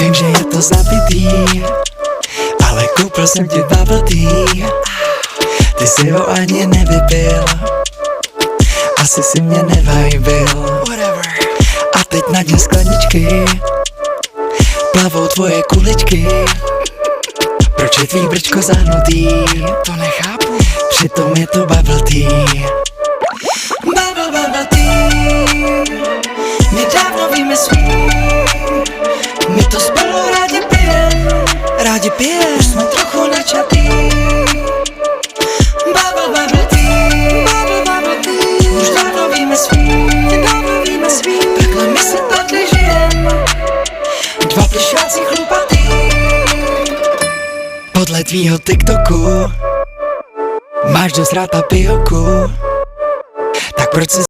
Vím, že je to zabitý, ale koupil jsem ti bubble tea. Ty si ho ani nevypil, asi si mě nevajbil. A teď na dně skleničky plavou tvoje kuličky. Proč je tvý brčko zahnutý? To nechápu. Přitom je to bubble tea. Bubble tea. My dávno víme svý. My to spolu rádi pijem. Už jsme trochu načatý. Bubble tea. Už dávno víme svý. Takhle my se tady žijem. Dva plišáci chlupatý. Podle tvýho TikToku máš dost rád papioku. Tak proč si